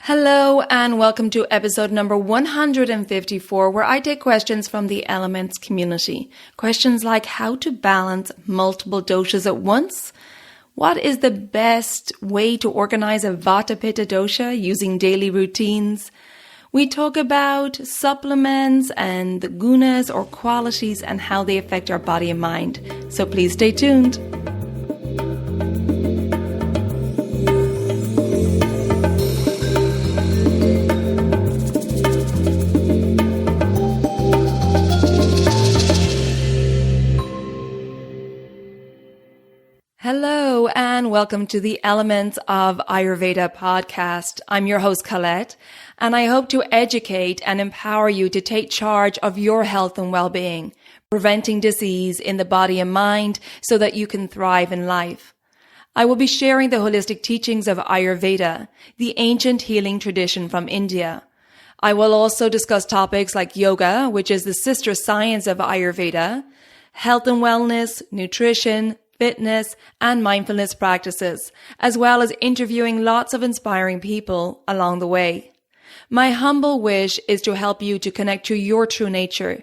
Hello and welcome to episode number 154, where I take questions from the Elements community. Questions like how to balance multiple doshas at once, what is the best way to organize a Vata Pitta dosha using daily routines. We talk about supplements and the gunas or qualities and how they affect our body and mind. So please stay tuned. Hello and welcome to the Elements of Ayurveda podcast. I'm your host Colette, and I hope to educate and empower you to take charge of your health and well-being, preventing disease in the body and mind so that you can thrive in life. I will be sharing the holistic teachings of Ayurveda, the ancient healing tradition from India. I will also discuss topics like yoga, which is the sister science of Ayurveda, health and wellness, nutrition, fitness, and mindfulness practices, as well as interviewing lots of inspiring people along the way. My humble wish is to help you to connect to your true nature,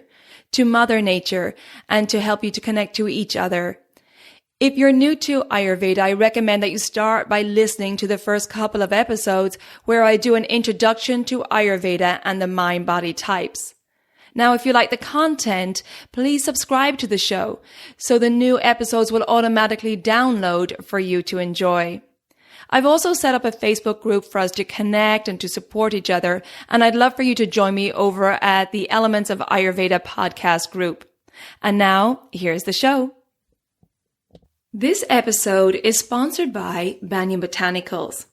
to Mother Nature, and to help you to connect to each other. If you're new to Ayurveda, I recommend that you start by listening to the first couple of episodes where I do an introduction to Ayurveda and the mind-body types. Now, if you like the content, please subscribe to the show so the new episodes will automatically download for you to enjoy. I've also set up a Facebook group for us to connect and to support each other, and I'd love for you to join me over at the Elements of Ayurveda podcast group. And now, here's the show. This episode is sponsored by Banyan Botanicals.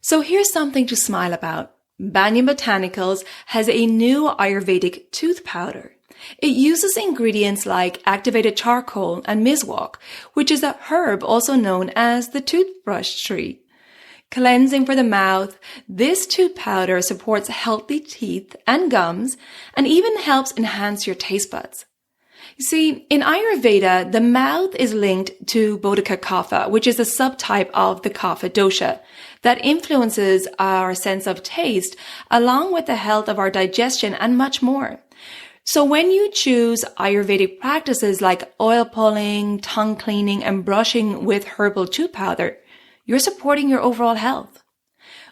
So here's something to smile about. Banyan Botanicals has a new Ayurvedic tooth powder. It uses ingredients like activated charcoal and miswak, which is a herb also known as the toothbrush tree. Cleansing for the mouth, this tooth powder supports healthy teeth and gums and even helps enhance your taste buds. You see, in Ayurveda, the mouth is linked to Bodhika Kapha, which is a subtype of the Kapha dosha that influences our sense of taste, along with the health of our digestion and much more. So when you choose Ayurvedic practices like oil pulling, tongue cleaning, and brushing with herbal tooth powder, you're supporting your overall health.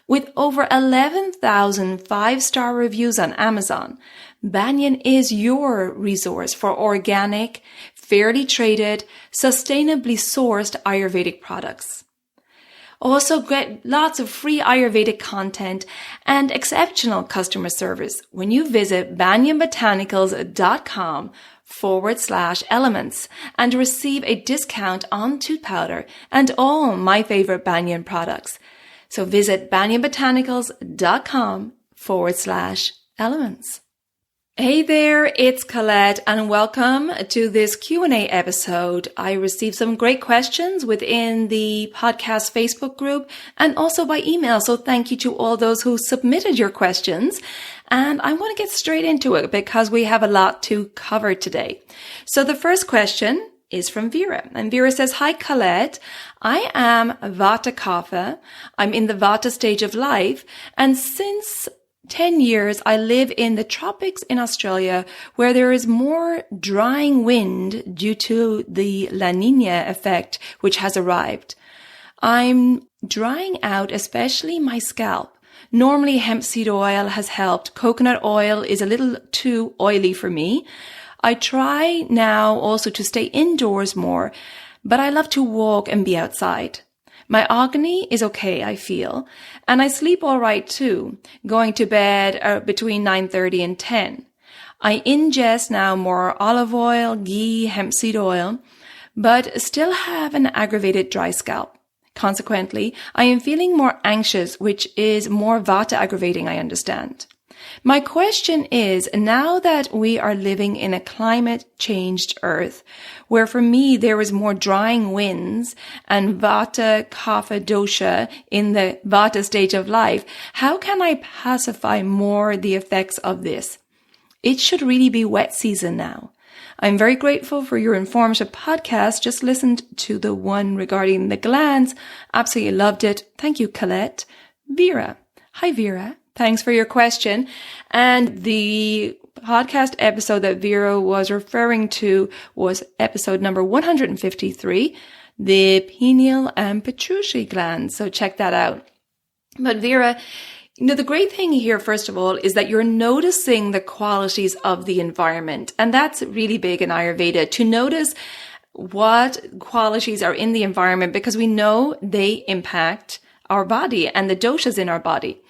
With over 11,000 five-star reviews on Amazon, Banyan is your resource for organic, fairly traded, sustainably sourced Ayurvedic products. Also get lots of free Ayurvedic content and exceptional customer service when you visit banyanbotanicals.com/elements and receive a discount on tooth powder and all my favorite Banyan products. So visit banyanbotanicals.com/elements. Hey there, it's Colette and welcome to this Q&A episode. I received some great questions within the podcast Facebook group and also by email. So thank you to all those who submitted your questions. And I want to get straight into it because we have a lot to cover today. So the first question is from Vera. And Vera says, "Hi Colette, I am Vata Kapha. I'm in the Vata stage of life. And since 10 years, I live in the tropics in Australia where there is more drying wind due to the La Nina effect, which has arrived. I'm drying out, especially my scalp. Normally hemp seed oil has helped. Coconut oil is a little too oily for me. I try now also to stay indoors more, but I love to walk and be outside. My agni is okay, I feel, and I sleep all right too, going to bed between 9:30 and 10. I ingest now more olive oil, ghee, hemp seed oil, but still have an aggravated dry scalp. Consequently, I am feeling more anxious, which is more Vata aggravating, I understand. My question is, now that we are living in a climate-changed earth, where for me there is more drying winds and Vata Kapha dosha in the Vata stage of life, how can I pacify more the effects of this? It should really be wet season now. I'm very grateful for your informative podcast. Just listened to the one regarding the glands. Absolutely loved it. Thank you, Colette. Vera. Hi, Vera. Thanks for your question. And the podcast episode that Vera was referring to was episode number 153, the pineal and pituitary glands. So check that out. But Vera, the great thing here, first of all, is that you're noticing the qualities of the environment. And that's really big in Ayurveda, to notice what qualities are in the environment, because we know they impact our body and the doshas in our body.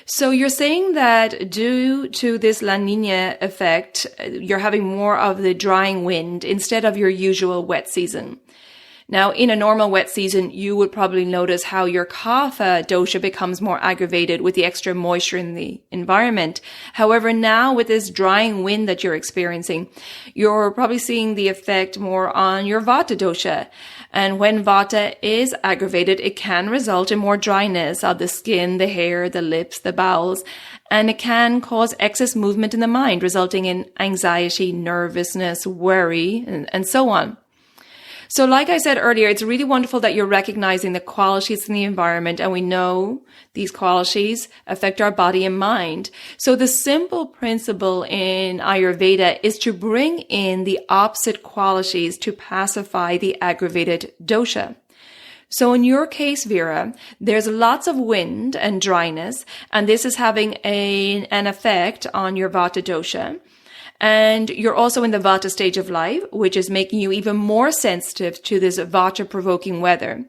So you're saying that due to this La Nina effect, you're having more of the drying wind instead of your usual wet season. Now, in a normal wet season, you would probably notice how your kapha dosha becomes more aggravated with the extra moisture in the environment. However, now with this drying wind that you're experiencing, you're probably seeing the effect more on your vata dosha. And when vata is aggravated, it can result in more dryness of the skin, the hair, the lips, the bowels, and it can cause excess movement in the mind, resulting in anxiety, nervousness, worry, and so on. So like I said earlier, it's really wonderful that you're recognizing the qualities in the environment, and we know these qualities affect our body and mind. So the simple principle in Ayurveda is to bring in the opposite qualities to pacify the aggravated dosha. So in your case, Vera, there's lots of wind and dryness, and this is having an effect on your vata dosha. And you're also in the vata stage of life, which is making you even more sensitive to this vata-provoking weather.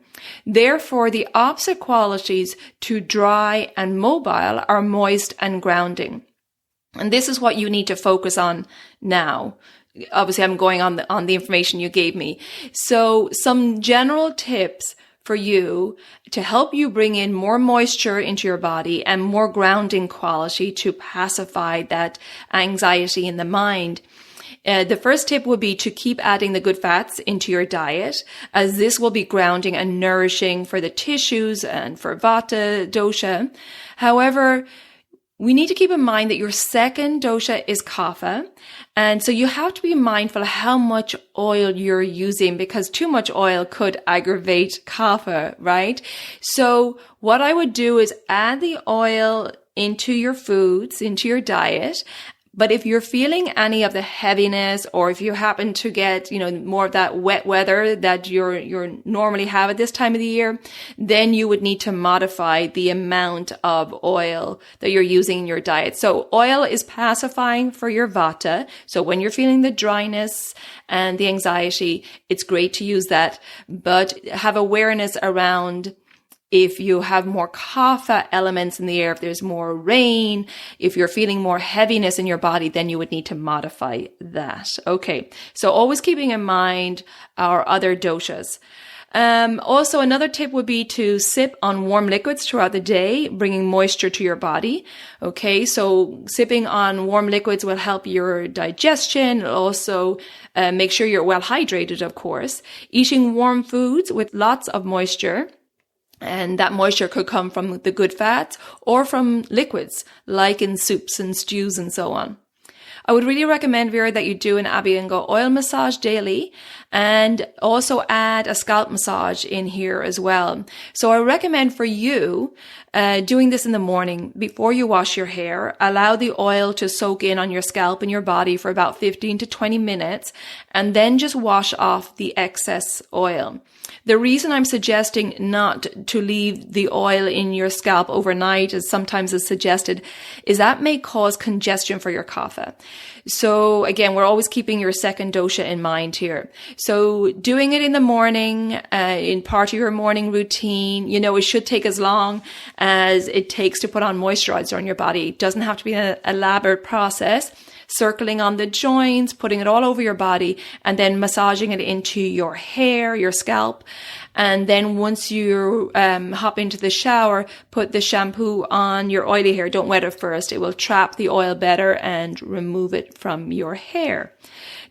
Therefore, the opposite qualities to dry and mobile are moist and grounding. And this is what you need to focus on now. Obviously, I'm going on the information you gave me. So some general tips for you to help you bring in more moisture into your body and more grounding quality to pacify that anxiety in the mind. The first tip would be to keep adding the good fats into your diet, as this will be grounding and nourishing for the tissues and for vata dosha. However, we need to keep in mind that your second dosha is kapha. And so you have to be mindful how much oil you're using, because too much oil could aggravate kapha, right? So what I would do is add the oil into your foods, into your diet. But if you're feeling any of the heaviness, or if you happen to get, more of that wet weather that you're normally have at this time of the year, then you would need to modify the amount of oil that you're using in your diet. So oil is pacifying for your vata. So when you're feeling the dryness and the anxiety, it's great to use that, but have awareness around if you have more kapha elements in the air, if there's more rain, if you're feeling more heaviness in your body, then you would need to modify that. Okay. So always keeping in mind our other doshas. Also, another tip would be to sip on warm liquids throughout the day, bringing moisture to your body. Okay. So sipping on warm liquids will help your digestion. It'll also make sure you're well hydrated, of course. Eating warm foods with lots of moisture. And that moisture could come from the good fats or from liquids, like in soups and stews and so on. I would really recommend, Vera, that you do an Abhyanga oil massage daily, and also add a scalp massage in here as well. So I recommend for you doing this in the morning before you wash your hair. Allow the oil to soak in on your scalp and your body for about 15 to 20 minutes, and then just wash off the excess oil. The reason I'm suggesting not to leave the oil in your scalp overnight, as sometimes is suggested, is that may cause congestion for your kapha. So again, we're always keeping your second dosha in mind here. So doing it in the morning, in part of your morning routine, it should take as long as it takes to put on moisturizer on your body. It doesn't have to be an elaborate process. Circling on the joints, putting it all over your body, and then massaging it into your hair, your scalp. And then once you hop into the shower, put the shampoo on your oily hair. Don't wet it first. It will trap the oil better and remove it from your hair.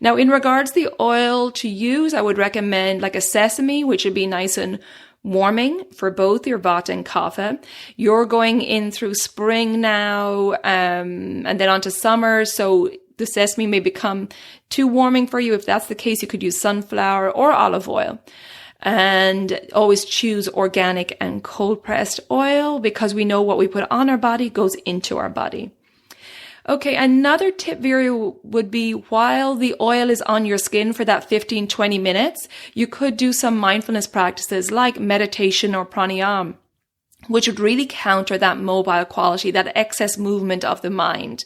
Now, in regards to the oil to use, I would recommend like a sesame, which would be nice and warming for both your vata and kapha. You're going in through spring now, and then onto summer. So the sesame may become too warming for you. If that's the case, you could use sunflower or olive oil. And always choose organic and cold pressed oil, because we know what we put on our body goes into our body. Okay, another tip would be, while the oil is on your skin for that 15-20 minutes, you could do some mindfulness practices like meditation or pranayama, which would really counter that mobile quality, that excess movement of the mind.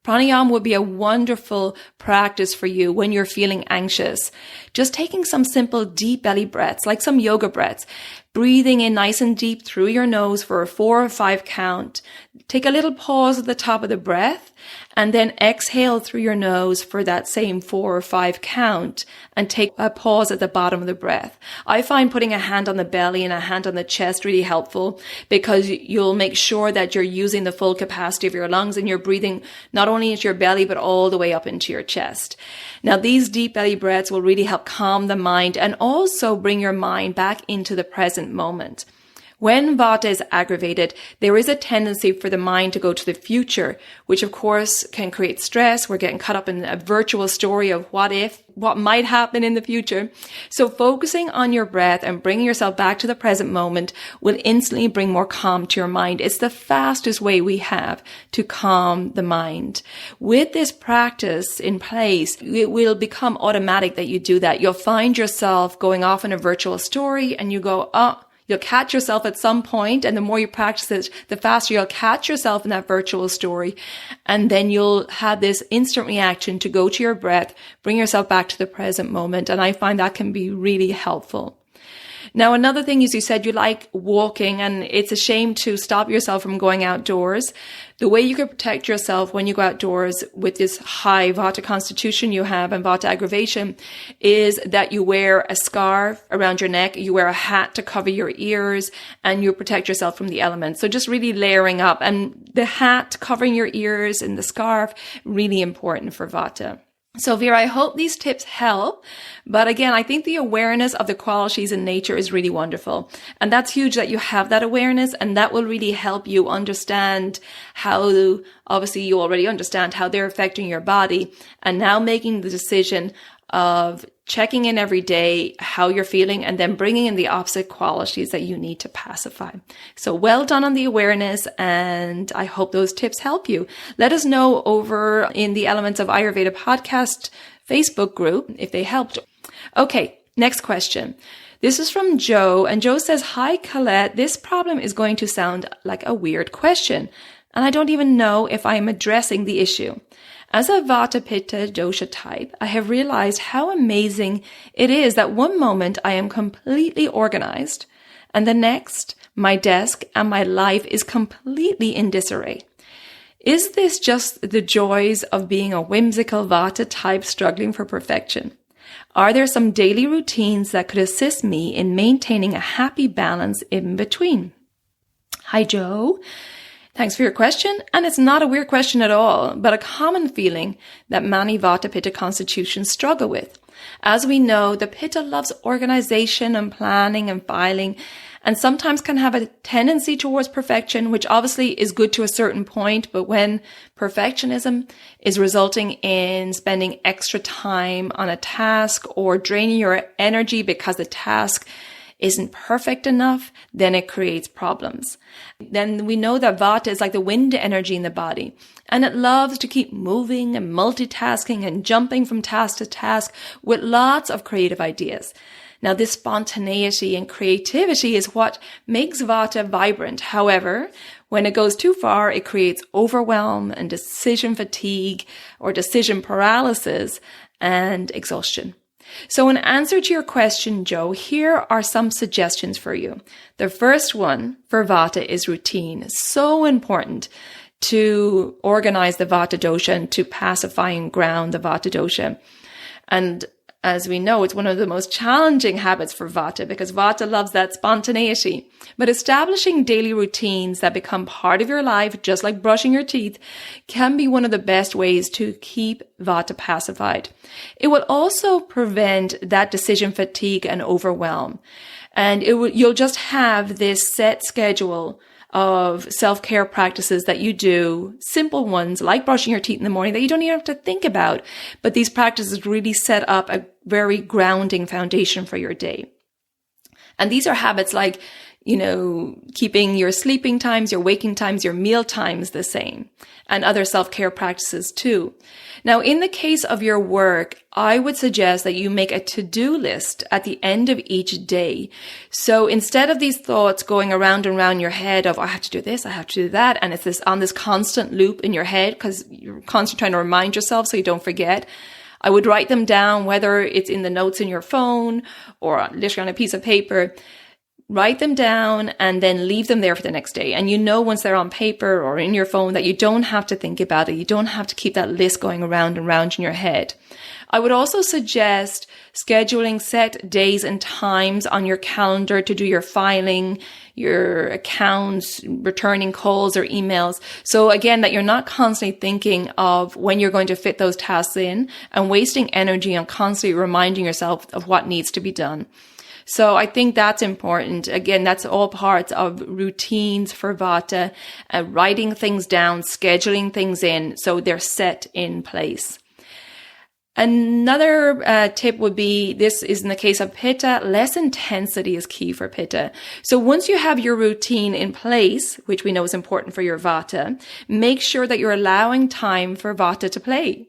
Pranayama would be a wonderful practice for you when you're feeling anxious. Just taking some simple deep belly breaths, like some yoga breaths, breathing in nice and deep through your nose for a 4 or 5 count. Take a little pause at the top of the breath, and then exhale through your nose for that same 4 or 5 count, and take a pause at the bottom of the breath. I find putting a hand on the belly and a hand on the chest really helpful, because you'll make sure that you're using the full capacity of your lungs and you're breathing not only into your belly, but all the way up into your chest. Now, these deep belly breaths will really help calm the mind and also bring your mind back into the present moment. When Vata is aggravated, there is a tendency for the mind to go to the future, which of course can create stress. We're getting caught up in a virtual story of what might happen in the future. So focusing on your breath and bringing yourself back to the present moment will instantly bring more calm to your mind. It's the fastest way we have to calm the mind. With this practice in place, it will become automatic that you do that. You'll find yourself going off in a virtual story and you go, you'll catch yourself at some point, and the more you practice it, the faster you'll catch yourself in that virtual story. And then you'll have this instant reaction to go to your breath, bring yourself back to the present moment. And I find that can be really helpful. Now, another thing is, you said you like walking, and it's a shame to stop yourself from going outdoors. The way you can protect yourself when you go outdoors with this high Vata constitution you have and Vata aggravation is that you wear a scarf around your neck, you wear a hat to cover your ears, and you protect yourself from the elements. So just really layering up, and the hat covering your ears and the scarf, really important for Vata. So Vera, I hope these tips help. But again, I think the awareness of the qualities in nature is really wonderful. And that's huge that you have that awareness, and that will really help you understand how, obviously you already understand how they're affecting your body, and now making the decision of checking in every day how you're feeling, and then bringing in the opposite qualities that you need to pacify. So well done on the awareness, and I hope those tips help you. Let us know over in the Elements of Ayurveda podcast Facebook group if they helped. Okay, next question. This is from Joe, and Joe says, "Hi Colette, this problem is going to sound like a weird question, and I don't even know if I am addressing the issue. As a Vata Pitta dosha type, I have realized how amazing it is that one moment I am completely organized, and the next, my desk and my life is completely in disarray. Is this just the joys of being a whimsical Vata type struggling for perfection? Are there some daily routines that could assist me in maintaining a happy balance in between?" Hi, Joe. Thanks for your question. And it's not a weird question at all, but a common feeling that many Vata Pitta constitutions struggle with. As we know, the Pitta loves organization and planning and filing, and sometimes can have a tendency towards perfection, which obviously is good to a certain point. But when perfectionism is resulting in spending extra time on a task or draining your energy because the task isn't perfect enough, then it creates problems. Then we know that Vata is like the wind energy in the body, and it loves to keep moving and multitasking and jumping from task to task with lots of creative ideas. Now, this spontaneity and creativity is what makes Vata vibrant. However, when it goes too far, it creates overwhelm and decision fatigue or decision paralysis and exhaustion. So in answer to your question, Joe, here are some suggestions for you. The first one for Vata is routine. So important to organize the Vata dosha and to pacify and ground the Vata dosha. And as we know, it's one of the most challenging habits for Vata because Vata loves that spontaneity. But establishing daily routines that become part of your life, just like brushing your teeth, can be one of the best ways to keep Vata pacified. It will also prevent that decision fatigue and overwhelm. And you'll just have this set schedule of self-care practices that you do, simple ones like brushing your teeth in the morning that you don't even have to think about. But these practices really set up a very grounding foundation for your day. And these are habits like, keeping your sleeping times, your waking times, your meal times the same, and other self-care practices too. Now, in the case of your work, I would suggest that you make a to-do list at the end of each day. So instead of these thoughts going around and around your head of, I have to do this, I have to do that, and it's on this constant loop in your head because you're constantly trying to remind yourself so you don't forget, I would write them down, whether it's in the notes in your phone or literally on a piece of paper. Write them down and then leave them there for the next day. And once they're on paper or in your phone that you don't have to think about it. You don't have to keep that list going around and around in your head. I would also suggest scheduling set days and times on your calendar to do your filing, your accounts, returning calls or emails. So again, that you're not constantly thinking of when you're going to fit those tasks in and wasting energy on constantly reminding yourself of what needs to be done. So I think that's important. Again, that's all parts of routines for Vata, writing things down, scheduling things in so they're set in place. Another tip would be, this is in the case of Pitta, less intensity is key for Pitta. So once you have your routine in place, which we know is important for your Vata, make sure that you're allowing time for Vata to play.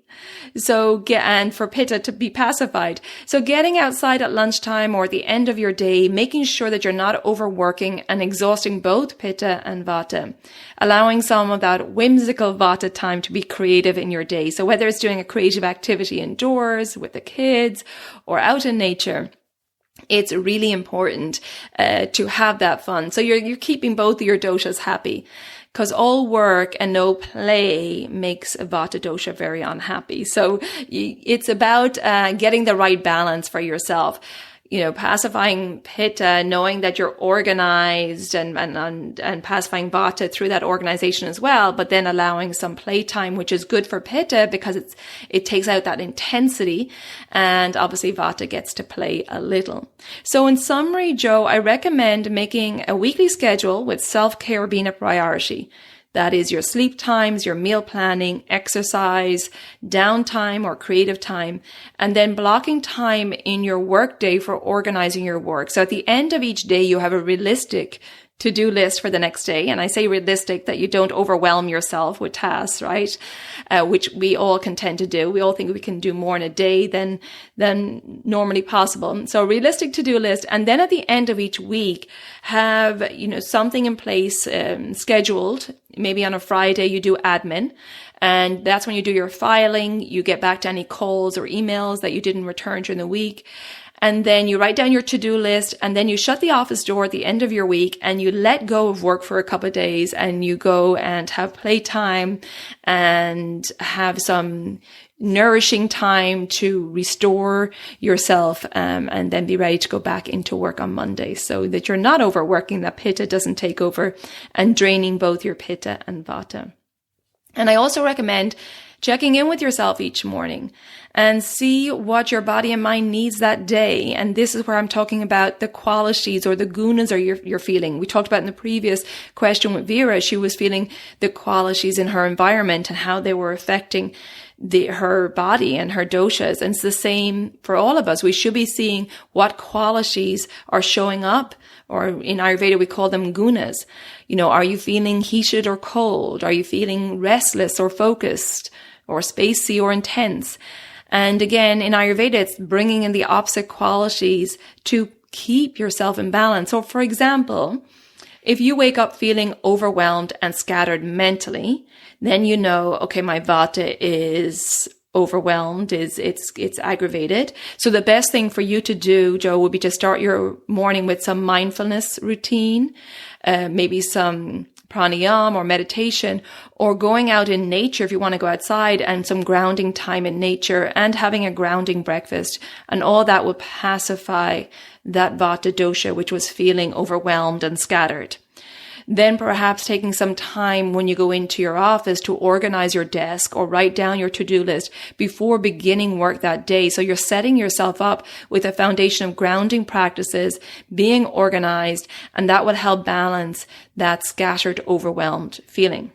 And for Pitta to be pacified. So getting outside at lunchtime or at the end of your day, making sure that you're not overworking and exhausting both Pitta and Vata. Allowing some of that whimsical Vata time to be creative in your day. So whether it's doing a creative activity indoors with the kids or out in nature, it's really important to have that fun. So you're keeping both of your doshas happy. Because all work and no play makes a Vata dosha very unhappy. So it's about getting the right balance for yourself. Pacifying Pitta, knowing that you're organized and pacifying Vata through that organization as well, but then allowing some playtime, which is good for Pitta because it takes out that intensity, and obviously Vata gets to play a little. So in summary, Joe, I recommend making a weekly schedule with self-care being a priority. That is your sleep times, your meal planning, exercise, downtime or creative time, and then blocking time in your work day for organizing your work. So at the end of each day, you have a realistic to-do list for the next day. And I say realistic that you don't overwhelm yourself with tasks, right? Which we all can tend to do. We all think we can do more in a day than normally possible. So realistic to-do list. And then at the end of each week, have, something in place, scheduled. Maybe on a Friday, you do admin. And that's when you do your filing. You get back to any calls or emails that you didn't return during the week. And then you write down your to-do list, and then you shut the office door at the end of your week and you let go of work for a couple of days and you go and have playtime and have some nourishing time to restore yourself, and then be ready to go back into work on Monday so that you're not overworking, that Pitta doesn't take over and draining both your Pitta and Vata. And I also recommend checking in with yourself each morning and see what your body and mind needs that day. And this is where I'm talking about the qualities or the gunas or you're feeling. We talked about in the previous question with Vera, she was feeling the qualities in her environment and how they were affecting her body and her doshas. And it's the same for all of us. We should be seeing what qualities are showing up, or in Ayurveda, we call them gunas. Are you feeling heated or cold? Are you feeling restless or focused or spacey or intense? And again, in Ayurveda, it's bringing in the opposite qualities to keep yourself in balance. So for example, if you wake up feeling overwhelmed and scattered mentally, then okay, my Vata is overwhelmed, it's aggravated. So the best thing for you to do, Joe, would be to start your morning with some mindfulness routine, maybe some pranayama or meditation, or going out in nature if you want to go outside, and some grounding time in nature, and having a grounding breakfast. And all that will pacify that Vata dosha, which was feeling overwhelmed and scattered. Then perhaps taking some time when you go into your office to organize your desk or write down your to-do list before beginning work that day. So you're setting yourself up with a foundation of grounding practices, being organized, and that will help balance that scattered, overwhelmed feeling.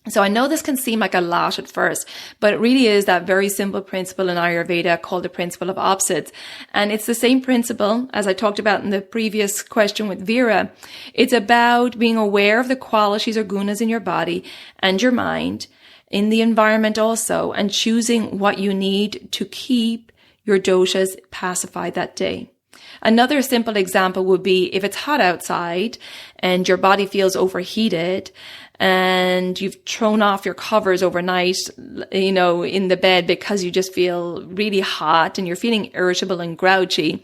So I know this can seem like a lot at first, but it really is that very simple principle in Ayurveda called the principle of opposites. And it's the same principle as I talked about in the previous question with Vera. It's about being aware of the qualities or gunas in your body and your mind, in the environment also, and choosing what you need to keep your doshas pacified that day. Another simple example would be if it's hot outside and your body feels overheated and you've thrown off your covers overnight, in the bed because you just feel really hot and you're feeling irritable and grouchy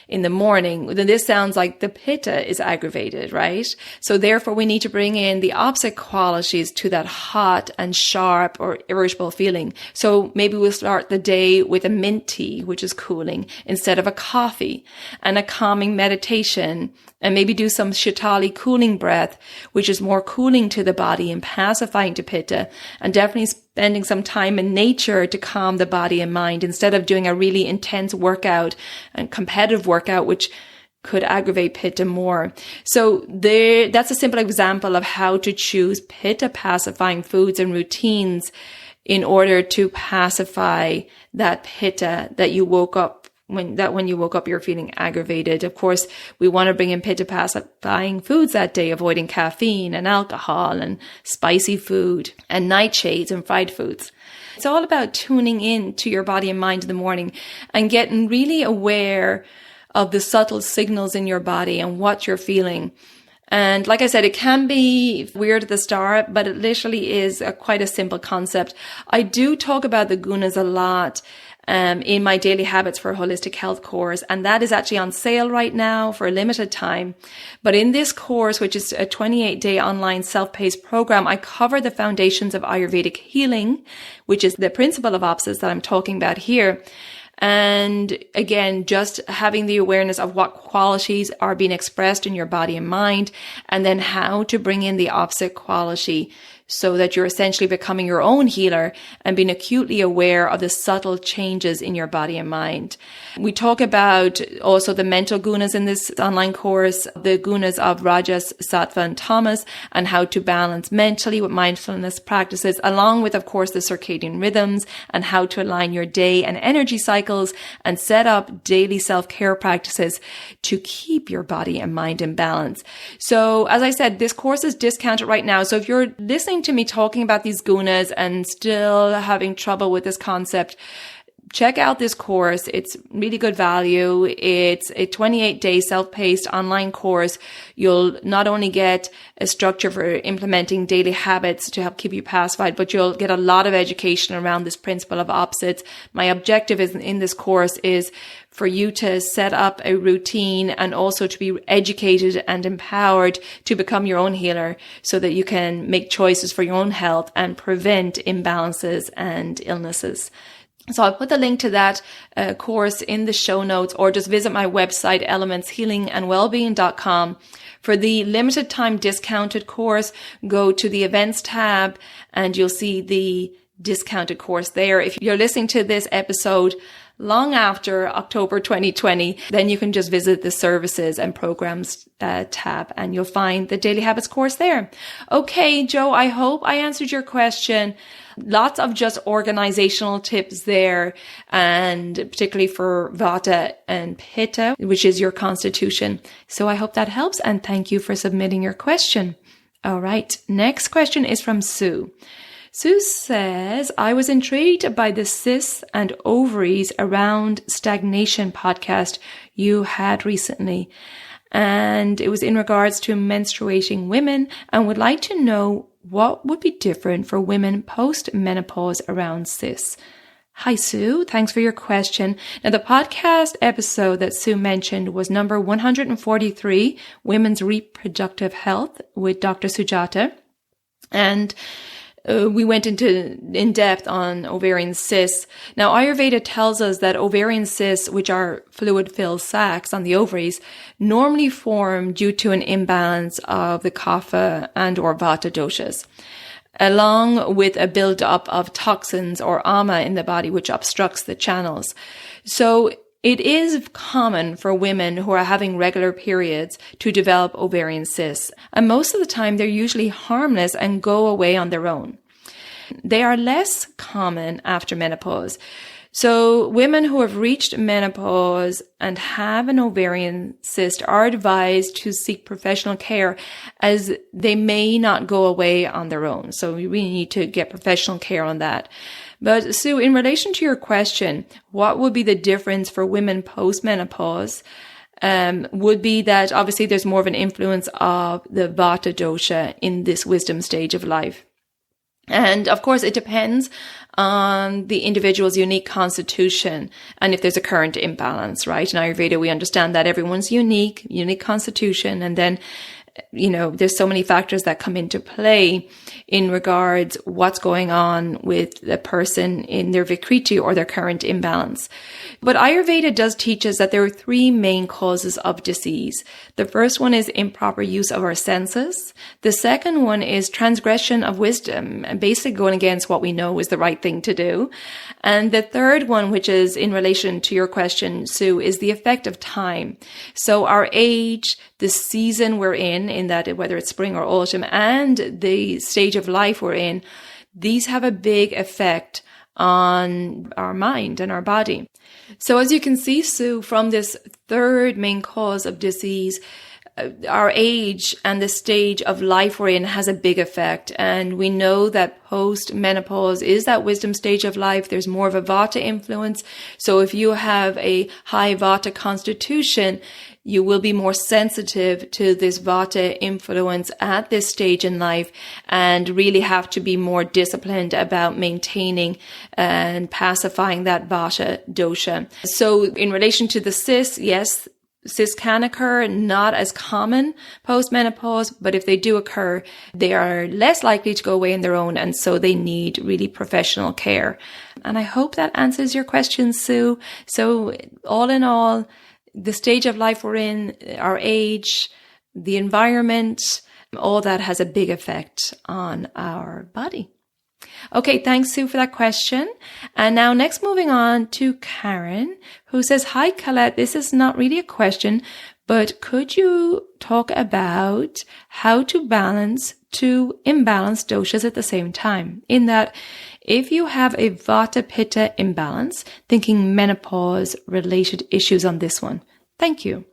in the morning, then this sounds like the pitta is aggravated, right? So therefore we need to bring in the opposite qualities to that hot and sharp or irritable feeling. So maybe we'll start the day with a mint tea, which is cooling, instead of a coffee, and a calming meditation, and maybe do some Shitali cooling breath, which is more cooling to the body and pacifying to pitta, and definitely spending some time in nature to calm the body and mind instead of doing a really intense workout and competitive workout, which could aggravate pitta more. So that's a simple example of how to choose pitta pacifying foods and routines in order to pacify that pitta that you woke up when you woke up, you're feeling aggravated. Of course, we want to bring in pitta pacifying foods that day, avoiding caffeine and alcohol and spicy food and nightshades and fried foods. It's all about tuning in to your body and mind in the morning and getting really aware of the subtle signals in your body and what you're feeling. And like I said, it can be weird at the start, but it literally is quite a simple concept. I do talk about the gunas a lot in my Daily Habits for Holistic Health course, and that is actually on sale right now for a limited time. But in this course, which is a 28-day online self-paced program, I cover the foundations of Ayurvedic healing, which is the principle of opposites that I'm talking about here. And again, just having the awareness of what qualities are being expressed in your body and mind, and then how to bring in the opposite quality so that you're essentially becoming your own healer and being acutely aware of the subtle changes in your body and mind. We talk about also the mental gunas in this online course, the gunas of Rajas, Sattva, and Tamas, and how to balance mentally with mindfulness practices, along with, of course, the circadian rhythms and how to align your day and energy cycles and set up daily self-care practices to keep your body and mind in balance. So, as I said, this course is discounted right now. So if you're listening to me talking about these gunas and still having trouble with this concept, check out this course. It's really good value. It's a 28-day self-paced online course. You'll not only get a structure for implementing daily habits to help keep you pacified, but you'll get a lot of education around this principle of opposites. My objective in this course is for you to set up a routine and also to be educated and empowered to become your own healer so that you can make choices for your own health and prevent imbalances and illnesses. So I'll put the link to that course in the show notes, or just visit my website, elementshealingandwellbeing.com. For the limited time discounted course, go to the events tab and you'll see the discounted course there. If you're listening to this episode long after October 2020, then you can just visit the services and programs tab and you'll find the Daily Habits course there. Okay, Joe, I hope I answered your question. Lots of just organizational tips there, and particularly for Vata and Pitta, which is your constitution. So I hope that helps, and thank you for submitting your question. All right, next question is from Sue. Sue says, I was intrigued by the cysts and ovaries around stagnation podcast you had recently, and it was in regards to menstruating women, and would like to know what would be different for women post-menopause around cysts. Hi, Sue. Thanks for your question. Now, the podcast episode that Sue mentioned was number 143, Women's Reproductive Health with Dr. Sujata. And we went in depth on ovarian cysts. Now, Ayurveda tells us that ovarian cysts, which are fluid-filled sacs on the ovaries, normally form due to an imbalance of the kapha and or vata doshas, along with a build-up of toxins or ama in the body, which obstructs the channels. So It is common for women who are having regular periods to develop ovarian cysts, and most of the time they're usually harmless and go away on their own. They are less common after menopause. So women who have reached menopause and have an ovarian cyst are advised to seek professional care, as they may not go away on their own. So we need to get professional care on that. But Sue, in relation to your question, what would be the difference for women post-menopause? Would be that obviously there's more of an influence of the Vata dosha in this wisdom stage of life. And of course, it depends on the individual's unique constitution and if there's a current imbalance, right? In Ayurveda, we understand that everyone's unique constitution. And then, there's so many factors that come into play in regards what's going on with the person in their Vikriti or their current imbalance. But Ayurveda does teach us that there are three main causes of disease. The first one is improper use of our senses. The second one is transgression of wisdom, and basically going against what we know is the right thing to do. And the third one, which is in relation to your question, Sue, is the effect of time. So our age, the season we're in that whether it's spring or autumn, and the stage of life we're in, these have a big effect on our mind and our body. So as you can see, Sue, from this third main cause of disease, our age and the stage of life we're in has a big effect. And we know that post-menopause is that wisdom stage of life. There's more of a Vata influence. So if you have a high Vata constitution, you will be more sensitive to this Vata influence at this stage in life and really have to be more disciplined about maintaining and pacifying that Vata dosha. So in relation to the cysts, yes, cysts can occur, not as common post-menopause, but if they do occur, they are less likely to go away on their own, and so they need really professional care. And I hope that answers your question, Sue. So all in all, the stage of life we're in, our age, the environment, all that has a big effect on our body. Okay, thanks, Sue, for that question. And now next, moving on to Karen, who says, "Hi, Colette. This is not really a question, but could you talk about how to balance two imbalanced doshas at the same time? In that, if you have a Vata Pitta imbalance, thinking menopause related issues on this one. Thank you."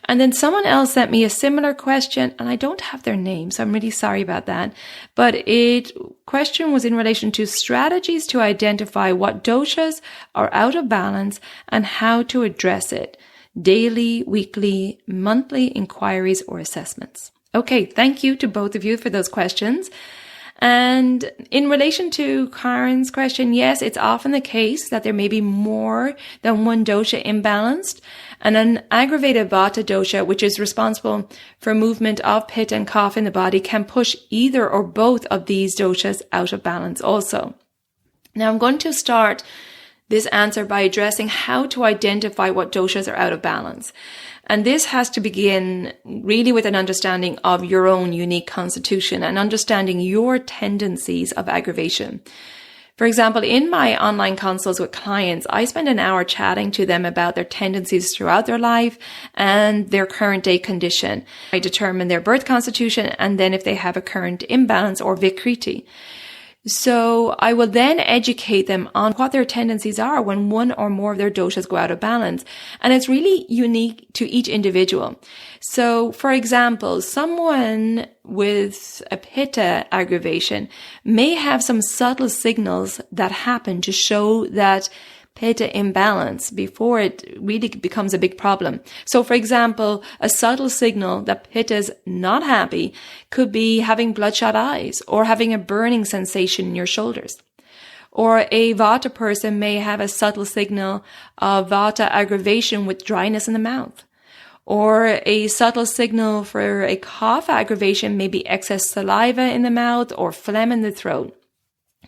And then someone else sent me a similar question, and I don't have their name, so I'm really sorry about that. But question was in relation to strategies to identify what doshas are out of balance and how to address it. Daily, weekly, monthly inquiries or assessments. Okay, thank you to both of you for those questions. And in relation to Karen's question, yes, it's often the case that there may be more than one dosha imbalanced, and an aggravated Vata dosha, which is responsible for movement of Pitta and Kapha in the body, can push either or both of these doshas out of balance also. Now I'm going to start this answer by addressing how to identify what doshas are out of balance. And this has to begin really with an understanding of your own unique constitution and understanding your tendencies of aggravation. For example, in my online consults with clients, I spend an hour chatting to them about their tendencies throughout their life and their current day condition. I determine their birth constitution and then if they have a current imbalance or Vikriti. So I will then educate them on what their tendencies are when one or more of their doshas go out of balance. And it's really unique to each individual. So, for example, someone with a Pitta aggravation may have some subtle signals that happen to show that Pitta imbalance before it really becomes a big problem. So, for example, a subtle signal that Pitta is not happy could be having bloodshot eyes or having a burning sensation in your shoulders. Or a Vata person may have a subtle signal of Vata aggravation with dryness in the mouth. Or a subtle signal for a Kapha aggravation may be excess saliva in the mouth or phlegm in the throat.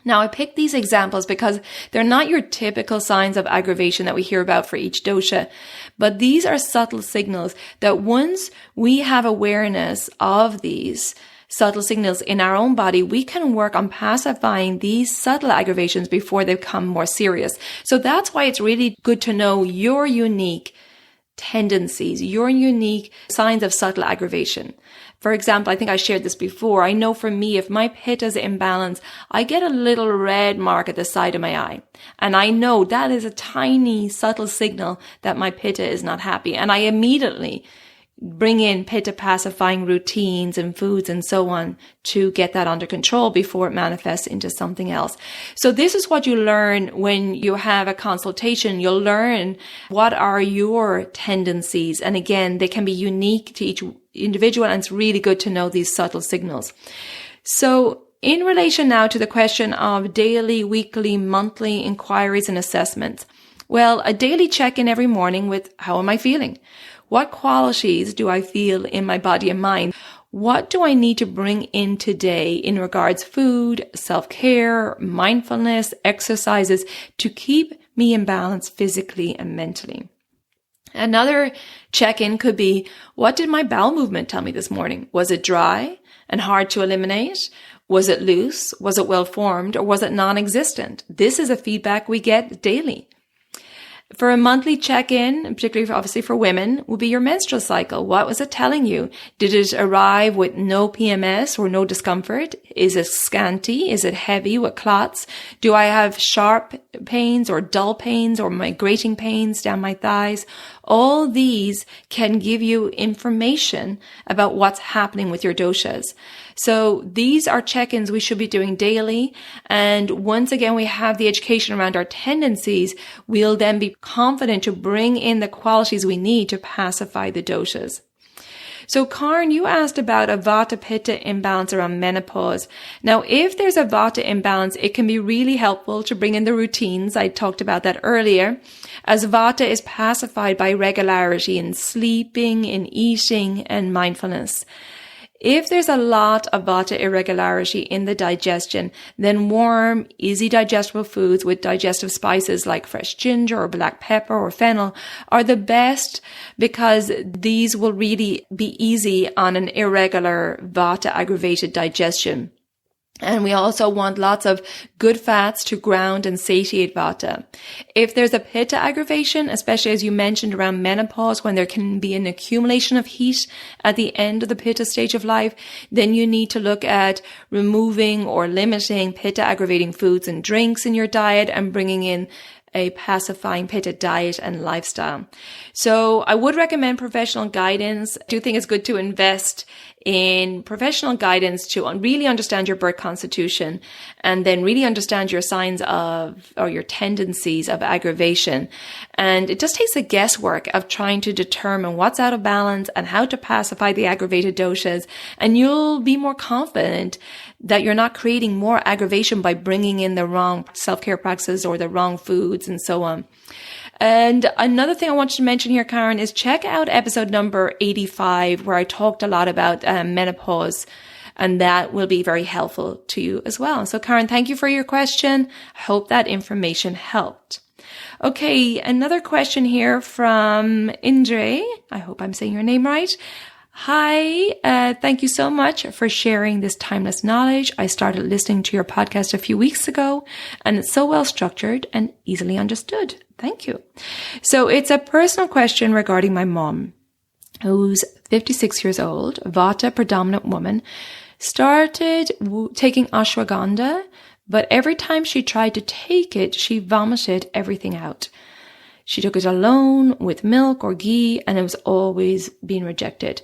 Now, I picked these examples because they're not your typical signs of aggravation that we hear about for each dosha, but these are subtle signals that once we have awareness of these subtle signals in our own body, we can work on pacifying these subtle aggravations before they become more serious. So that's why it's really good to know your unique tendencies, your unique signs of subtle aggravation. For example, I think I shared this before. I know for me, if my pitta is imbalanced, I get a little red mark at the side of my eye. And I know that is a tiny, subtle signal that my pitta is not happy. And I immediately bring in pitta pacifying routines and foods and so on to get that under control before it manifests into something else. So this is what you learn when you have a consultation. You'll learn what are your tendencies. And again, they can be unique to each individual, and it's really good to know these subtle signals. So in relation now to the question of daily, weekly, monthly inquiries and assessments, well, a daily check-in every morning with how am I feeling? What qualities do I feel in my body and mind? What do I need to bring in today in regards food, self-care, mindfulness, exercises to keep me in balance physically and mentally? Another check-in could be, what did my bowel movement tell me this morning? Was it dry and hard to eliminate? Was it loose? Was it well-formed? Or was it non-existent? This is a feedback we get daily. For a monthly check-in, particularly obviously for women, would be your menstrual cycle. What was it telling you? Did it arrive with no PMS or no discomfort? Is it scanty? Is it heavy with clots? Do I have sharp pains or dull pains or migrating pains down my thighs? All these can give you information about what's happening with your doshas. So these are check-ins we should be doing daily. And once again, we have the education around our tendencies. We'll then be confident to bring in the qualities we need to pacify the doshas. So Karen, you asked about a Vata Pitta imbalance around menopause. Now, if there's a Vata imbalance, it can be really helpful to bring in the routines. I talked about that earlier, as Vata is pacified by regularity in sleeping, in eating, and mindfulness. If there's a lot of Vata irregularity in the digestion, then warm, easy digestible foods with digestive spices like fresh ginger or black pepper or fennel are the best, because these will really be easy on an irregular Vata aggravated digestion. And we also want lots of good fats to ground and satiate Vata. If there's a Pitta aggravation, especially as you mentioned around menopause, when there can be an accumulation of heat at the end of the Pitta stage of life, then you need to look at removing or limiting Pitta aggravating foods and drinks in your diet and bringing in a pacifying Pitta diet and lifestyle. So I would recommend professional guidance. I do think it's good to invest in professional guidance to really understand your birth constitution and then really understand your signs of, or your tendencies of aggravation. And it just takes the guesswork of trying to determine what's out of balance and how to pacify the aggravated doshas. And you'll be more confident that you're not creating more aggravation by bringing in the wrong self-care practices or the wrong foods and so on. And another thing I wanted to mention here, Karen, is check out episode number 85, where I talked a lot about menopause, and that will be very helpful to you as well. So Karen, thank you for your question. I hope that information helped. Okay, another question here from Indre. I hope I'm saying your name right. Hi, thank you so much for sharing this timeless knowledge. I started listening to your podcast a few weeks ago, and it's so well structured and easily understood. Thank you. So it's a personal question regarding my mom, who's 56 years old, Vata predominant woman, started taking ashwagandha, but every time she tried to take it, she vomited everything out. She took it alone with milk or ghee, and it was always being rejected.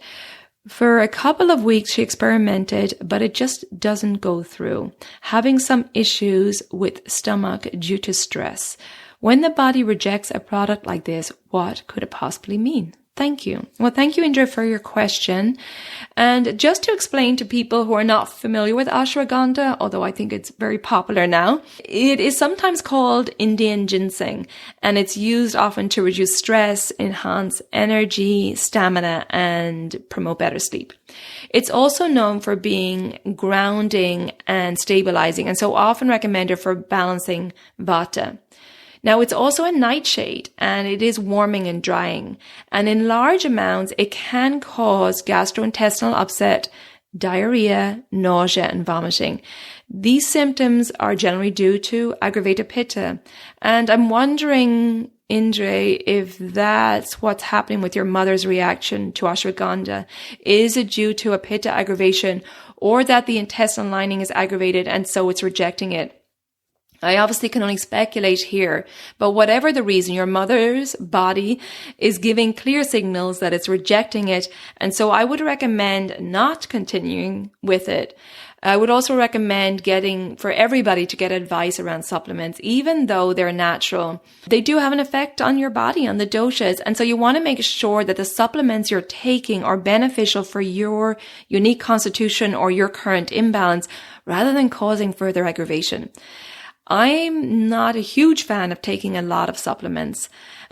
For a couple of weeks, she experimented, but it just doesn't go through, having some issues with stomach due to stress. When the body rejects a product like this, what could it possibly mean? Thank you. Well, thank you, Indra, for your question. And just to explain to people who are not familiar with ashwagandha, although I think it's very popular now, it is sometimes called Indian ginseng, and it's used often to reduce stress, enhance energy, stamina, and promote better sleep. It's also known for being grounding and stabilizing, and so often recommended for balancing Vata. Now, it's also a nightshade, and it is warming and drying. And in large amounts, it can cause gastrointestinal upset diarrhea, nausea, and vomiting. These symptoms are generally due to aggravated pitta. And I'm wondering, Indre, if that's what's happening with your mother's reaction to ashwagandha. Is it due to a pitta aggravation, or that the intestinal lining is aggravated and so it's rejecting it? I obviously can only speculate here, but whatever the reason, your mother's body is giving clear signals that it's rejecting it. And so I would recommend not continuing with it. I would also recommend for everybody to get advice around supplements, even though they're natural. They do have an effect on your body, on the doshas. And so you want to make sure that the supplements you're taking are beneficial for your unique constitution or your current imbalance, rather than causing further aggravation. I'm not a huge fan of taking a lot of supplements.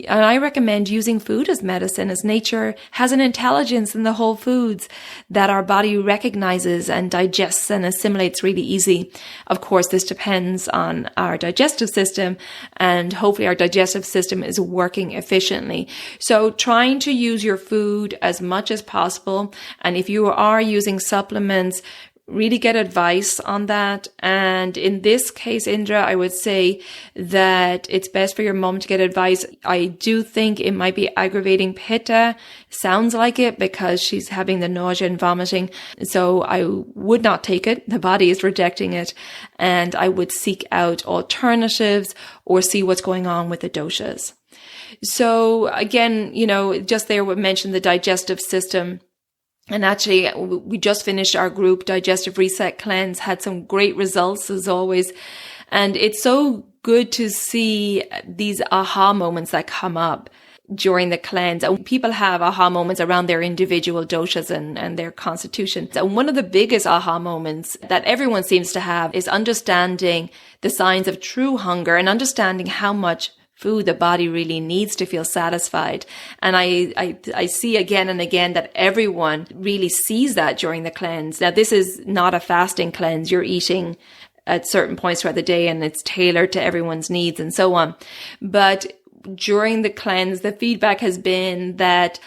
And I recommend using food as medicine, as nature has an intelligence in the whole foods that our body recognizes and digests and assimilates really easy. Of course, this depends on our digestive system, and hopefully our digestive system is working efficiently. So trying to use your food as much as possible. And if you are using supplements, really get advice on that. And in this case, Indra, I would say that it's best for your mom to get advice. I do think it might be aggravating pitta. Sounds like it, because she's having the nausea and vomiting. So I would not take it. The body is rejecting it. And I would seek out alternatives or see what's going on with the doshas. So again, just there we mentioned the digestive system. And actually, we just finished our group Digestive Reset Cleanse, had some great results as always. And it's so good to see these aha moments that come up during the cleanse. And people have aha moments around their individual doshas and their constitution. And one of the biggest aha moments that everyone seems to have is understanding the signs of true hunger and understanding how much food the body really needs to feel satisfied. And I see again and again that everyone really sees that during the cleanse. Now, this is not a fasting cleanse. You're eating at certain points throughout the day and it's tailored to everyone's needs and so on. But during the cleanse, the feedback has been that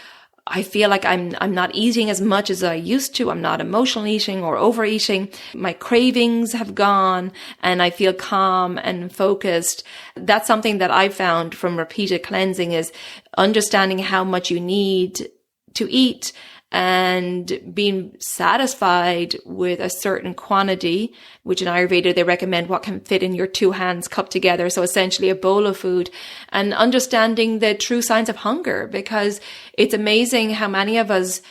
I feel like I'm not eating as much as I used to. I'm not emotional eating or overeating. My cravings have gone and I feel calm and focused. That's something that I found from repeated cleansing, is understanding how much you need to eat and being satisfied with a certain quantity, which in Ayurveda, they recommend what can fit in your two hands cupped together. So essentially a bowl of food, and understanding the true signs of hunger, because it's amazing how many of us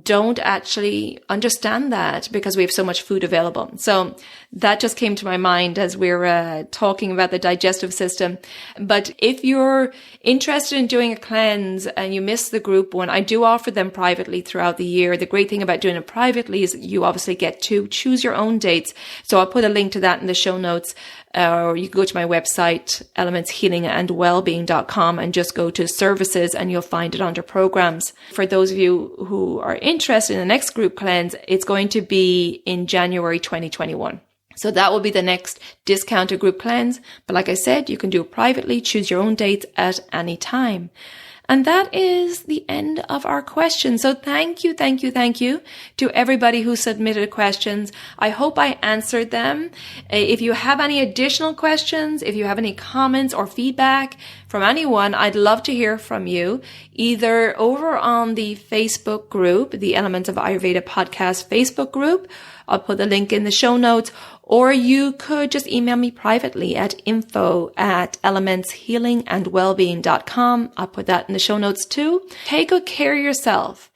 don't actually understand that because we have so much food available. So that just came to my mind as we're talking about the digestive system. But if you're interested in doing a cleanse and you miss the group one, I do offer them privately throughout the year. The great thing about doing it privately is you obviously get to choose your own dates. So I'll put a link to that in the show notes. Or you can go to my website, elementshealingandwellbeing.com, and just go to services and you'll find it under programs. For those of you who are interested in the next group cleanse, it's going to be in January 2021. So that will be the next discounted group cleanse. But like I said, you can do it privately, choose your own dates at any time. And that is the end of our questions. So thank you to everybody who submitted questions. I hope I answered them. If you have any additional questions, if you have any comments or feedback from anyone, I'd love to hear from you, either over on the Facebook group, the Elements of Ayurveda Podcast Facebook group. I'll put the link in the show notes, or you could just email me privately at info@elementshealingandwellbeing.com. I'll put that in the show notes too. Take good care of yourself.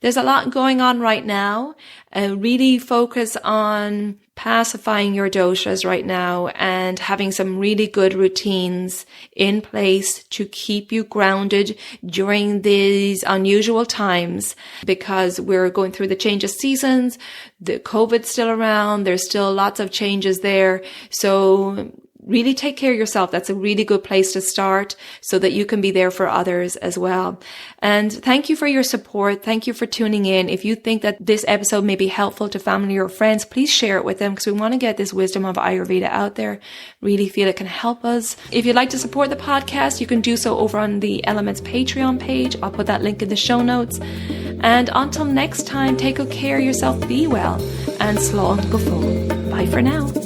There's a lot going on right now. Really focus on pacifying your doshas right now and having some really good routines in place to keep you grounded during these unusual times, because we're going through the change of seasons. The COVID's still around. There's still lots of changes there. So really take care of yourself. That's a really good place to start so that you can be there for others as well. And thank you for your support. Thank you for tuning in. If you think that this episode may be helpful to family or friends, please share it with them, because we want to get this wisdom of Ayurveda out there. Really feel it can help us. If you'd like to support the podcast, you can do so over on the Elements Patreon page. I'll put that link in the show notes. And until next time, take good care of yourself, be well, and slán go fóill. Bye for now.